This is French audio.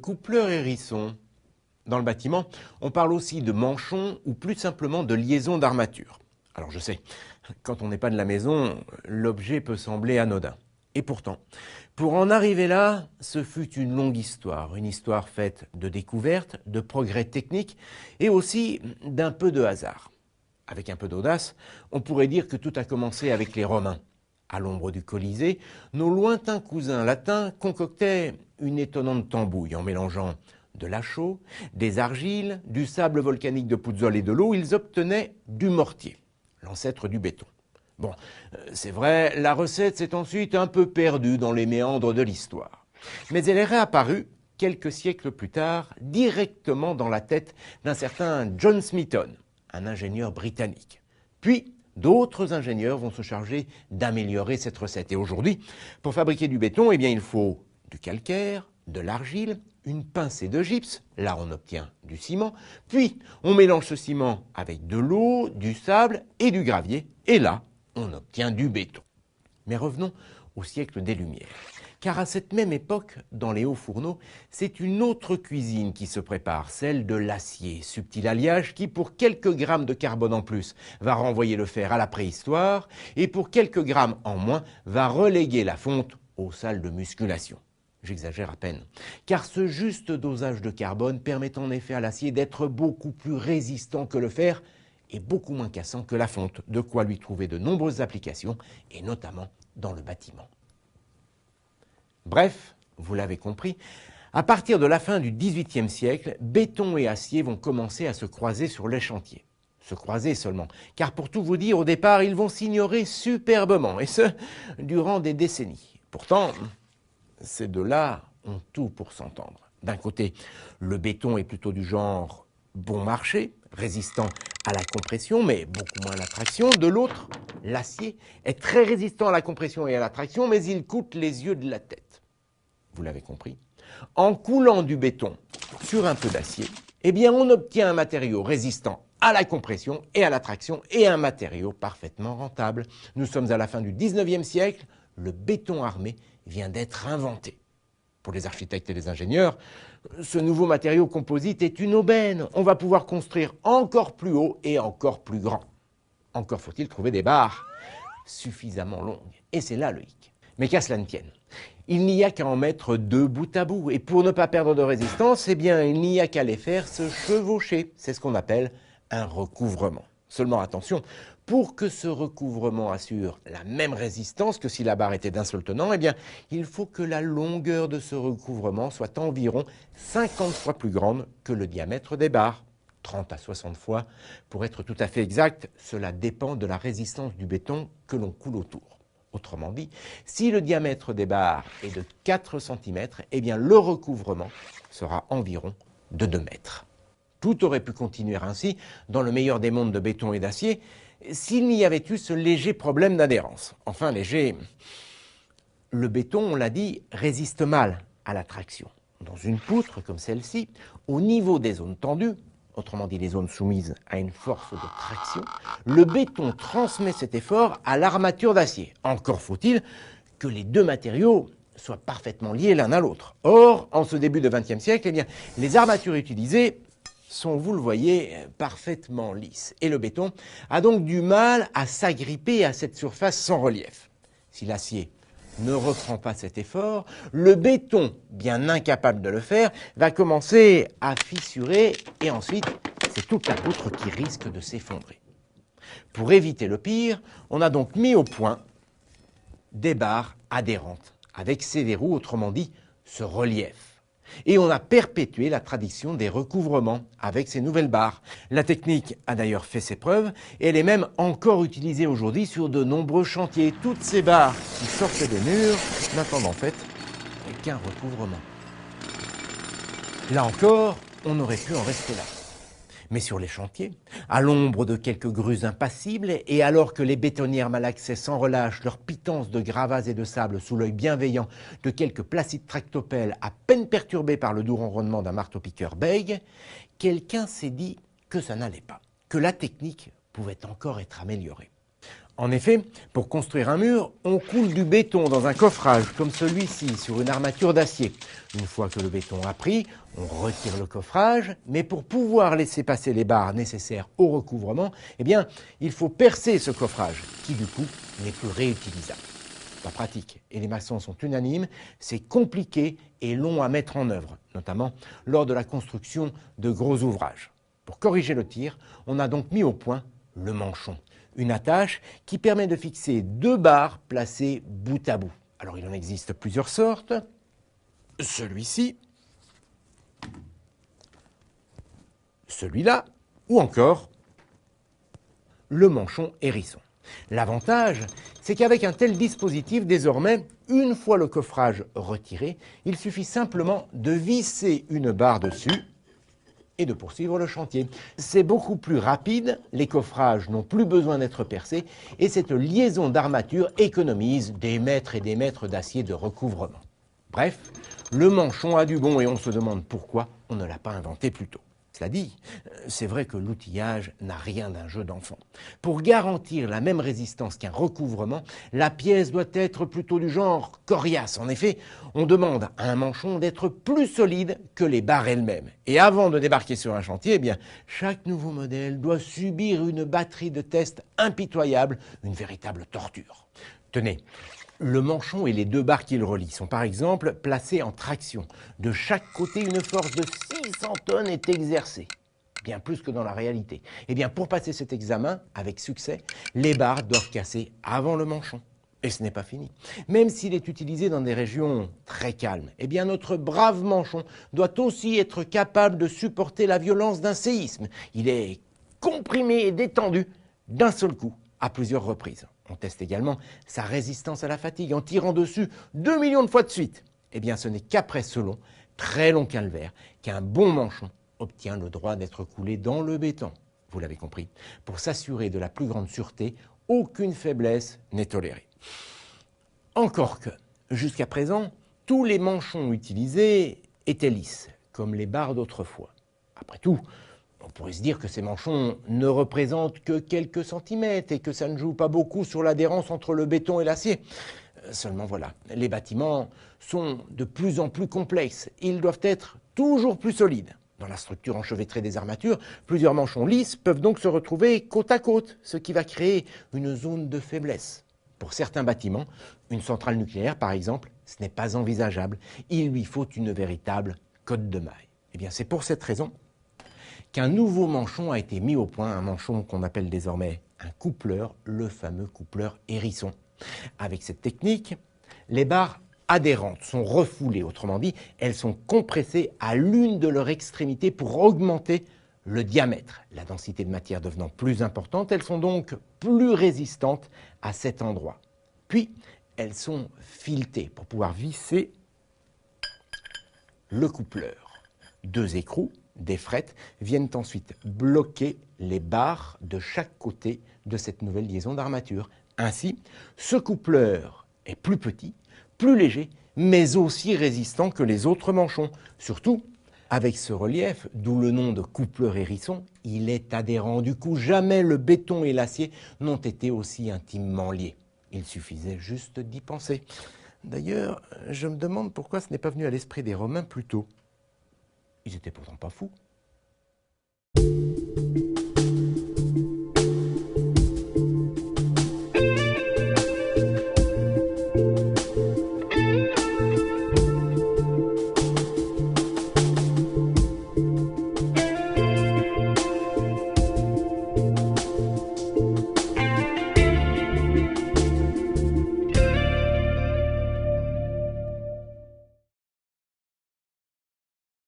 coupleur hérisson. Dans le bâtiment, on parle aussi de manchon ou plus simplement de liaison d'armature. Alors je sais, quand on n'est pas de la maison, l'objet peut sembler anodin. Et pourtant, pour en arriver là, ce fut une longue histoire, une histoire faite de découvertes, de progrès techniques et aussi d'un peu de hasard. Avec un peu d'audace, on pourrait dire que tout a commencé avec les Romains. À l'ombre du Colisée, nos lointains cousins latins concoctaient une étonnante tambouille en mélangeant de la chaux, des argiles, du sable volcanique de Pouzzol et de l'eau. Ils obtenaient du mortier, l'ancêtre du béton. Bon, c'est vrai, la recette s'est ensuite un peu perdue dans les méandres de l'histoire. Mais elle est réapparue quelques siècles plus tard, directement dans la tête d'un certain John Smeaton, un ingénieur britannique. Puis, d'autres ingénieurs vont se charger d'améliorer cette recette. Et aujourd'hui, pour fabriquer du béton, eh bien, il faut du calcaire, de l'argile, une pincée de gypse, là on obtient du ciment, puis on mélange ce ciment avec de l'eau, du sable et du gravier, et là on obtient du béton. Mais revenons au siècle des Lumières, car à cette même époque, dans les hauts fourneaux, c'est une autre cuisine qui se prépare, celle de l'acier, subtil alliage qui, pour quelques grammes de carbone en plus, va renvoyer le fer à la préhistoire, et pour quelques grammes en moins, va reléguer la fonte aux salles de musculation. J'exagère à peine, car ce juste dosage de carbone permet en effet à l'acier d'être beaucoup plus résistant que le fer et beaucoup moins cassant que la fonte, de quoi lui trouver de nombreuses applications, et notamment dans le bâtiment. Bref, vous l'avez compris, à partir de la fin du XVIIIe siècle, béton et acier vont commencer à se croiser sur les chantiers. Se croiser seulement, car pour tout vous dire, au départ, ils vont s'ignorer superbement, et ce, durant des décennies. Pourtant, ces deux-là ont tout pour s'entendre. D'un côté, le béton est plutôt du genre bon marché, résistant à la compression, mais beaucoup moins à la traction. De l'autre, l'acier est très résistant à la compression et à la traction, mais il coûte les yeux de la tête. Vous l'avez compris. En coulant du béton sur un peu d'acier, eh bien, on obtient un matériau résistant à la compression et à la traction et un matériau parfaitement rentable. Nous sommes à la fin du XIXe siècle, le béton armé vient d'être inventé. Pour les architectes et les ingénieurs, ce nouveau matériau composite est une aubaine. On va pouvoir construire encore plus haut et encore plus grand. Encore faut-il trouver des barres suffisamment longues. Et c'est là le hic. Mais qu'à cela ne tienne, il n'y a qu'à en mettre deux bout à bout. Et pour ne pas perdre de résistance, eh bien, il n'y a qu'à les faire se chevaucher. C'est ce qu'on appelle un recouvrement. Seulement attention, pour que ce recouvrement assure la même résistance que si la barre était d'un seul tenant, eh bien, il faut que la longueur de ce recouvrement soit environ 50 fois plus grande que le diamètre des barres. 30 à 60 fois, pour être tout à fait exact, cela dépend de la résistance du béton que l'on coule autour. Autrement dit, si le diamètre des barres est de 4 cm, eh bien, le recouvrement sera environ de 2 mètres. Tout aurait pu continuer ainsi, dans le meilleur des mondes de béton et d'acier, s'il n'y avait eu ce léger problème d'adhérence. Enfin, léger, le béton, on l'a dit, résiste mal à la traction. Dans une poutre comme celle-ci, au niveau des zones tendues, autrement dit les zones soumises à une force de traction, le béton transmet cet effort à l'armature d'acier. Encore faut-il que les deux matériaux soient parfaitement liés l'un à l'autre. Or, en ce début de XXe siècle, eh bien, les armatures utilisées sont, vous le voyez, parfaitement lisses. Et le béton a donc du mal à s'agripper à cette surface sans relief. Si l'acier ne reprend pas cet effort, le béton, bien incapable de le faire, va commencer à fissurer et ensuite, c'est toute la poutre qui risque de s'effondrer. Pour éviter le pire, on a donc mis au point des barres adhérentes, avec ces verrous, autrement dit, ce relief. Et on a perpétué la tradition des recouvrements avec ces nouvelles barres. La technique a d'ailleurs fait ses preuves et elle est même encore utilisée aujourd'hui sur de nombreux chantiers. Toutes ces barres qui sortent des murs n'attendent en fait qu'un recouvrement. Là encore, on aurait pu en rester là. Mais sur les chantiers, à l'ombre de quelques grues impassibles, et alors que les bétonnières malaxaient sans relâche leur pitance de gravats et de sable sous l'œil bienveillant de quelques placides tractopelles à peine perturbés par le doux ronronnement d'un marteau-piqueur bègue, quelqu'un s'est dit que ça n'allait pas, que la technique pouvait encore être améliorée. En effet, pour construire un mur, on coule du béton dans un coffrage comme celui-ci sur une armature d'acier. Une fois que le béton a pris, on retire le coffrage, mais pour pouvoir laisser passer les barres nécessaires au recouvrement, eh bien, il faut percer ce coffrage, qui du coup n'est plus réutilisable. Pas pratique, et les maçons sont unanimes, c'est compliqué et long à mettre en œuvre, notamment lors de la construction de gros ouvrages. Pour corriger le tir, on a donc mis au point le manchon, une attache qui permet de fixer deux barres placées bout à bout. Alors il en existe plusieurs sortes, celui-ci, celui-là, ou encore le manchon hérisson. L'avantage, c'est qu'avec un tel dispositif, désormais, une fois le coffrage retiré, il suffit simplement de visser une barre dessus et de poursuivre le chantier. C'est beaucoup plus rapide, les coffrages n'ont plus besoin d'être percés et cette liaison d'armature économise des mètres et des mètres d'acier de recouvrement. Bref, le manchon a du bon et on se demande pourquoi on ne l'a pas inventé plus tôt. Cela dit, c'est vrai que l'outillage n'a rien d'un jeu d'enfant. Pour garantir la même résistance qu'un recouvrement, la pièce doit être plutôt du genre coriace. En effet, on demande à un manchon d'être plus solide que les barres elles-mêmes. Et avant de débarquer sur un chantier, eh bien, chaque nouveau modèle doit subir une batterie de tests impitoyables, une véritable torture. Tenez, le manchon et les deux barres qui le relient sont par exemple placés en traction. De chaque côté, une force de 600 tonnes est exercée, bien plus que dans la réalité. Eh bien, pour passer cet examen avec succès, les barres doivent casser avant le manchon. Et ce n'est pas fini. Même s'il est utilisé dans des régions très calmes, eh bien notre brave manchon doit aussi être capable de supporter la violence d'un séisme. Il est comprimé et détendu d'un seul coup, à plusieurs reprises. On teste également sa résistance à la fatigue en tirant dessus 2 millions de fois de suite. Eh bien, ce n'est qu'après ce long, très long calvaire, qu'un bon manchon obtient le droit d'être coulé dans le béton. Vous l'avez compris, pour s'assurer de la plus grande sûreté, aucune faiblesse n'est tolérée. Encore que, jusqu'à présent, tous les manchons utilisés étaient lisses, comme les barres d'autrefois. Après tout, on pourrait se dire que ces manchons ne représentent que quelques centimètres et que ça ne joue pas beaucoup sur l'adhérence entre le béton et l'acier. Seulement voilà, les bâtiments sont de plus en plus complexes. Ils doivent être toujours plus solides. Dans la structure enchevêtrée des armatures, plusieurs manchons lisses peuvent donc se retrouver côte à côte, ce qui va créer une zone de faiblesse. Pour certains bâtiments, une centrale nucléaire par exemple, ce n'est pas envisageable. Il lui faut une véritable cotte de maille. Eh bien, c'est pour cette raison qu'un nouveau manchon a été mis au point, un manchon qu'on appelle désormais un coupleur, le fameux coupleur hérisson. Avec cette technique, les barres adhérentes sont refoulées, autrement dit, elles sont compressées à l'une de leurs extrémités pour augmenter le diamètre. La densité de matière devenant plus importante, elles sont donc plus résistantes à cet endroit. Puis, elles sont filetées pour pouvoir visser le coupleur. Deux écrous, des frettes, viennent ensuite bloquer les barres de chaque côté de cette nouvelle liaison d'armature. Ainsi, ce coupleur est plus petit, plus léger, mais aussi résistant que les autres manchons. Surtout, avec ce relief, d'où le nom de coupleur hérisson, il est adhérent. Du coup, jamais le béton et l'acier n'ont été aussi intimement liés. Il suffisait juste d'y penser. D'ailleurs, je me demande pourquoi ce n'est pas venu à l'esprit des Romains plus tôt. Ils n'étaient pourtant pas fous.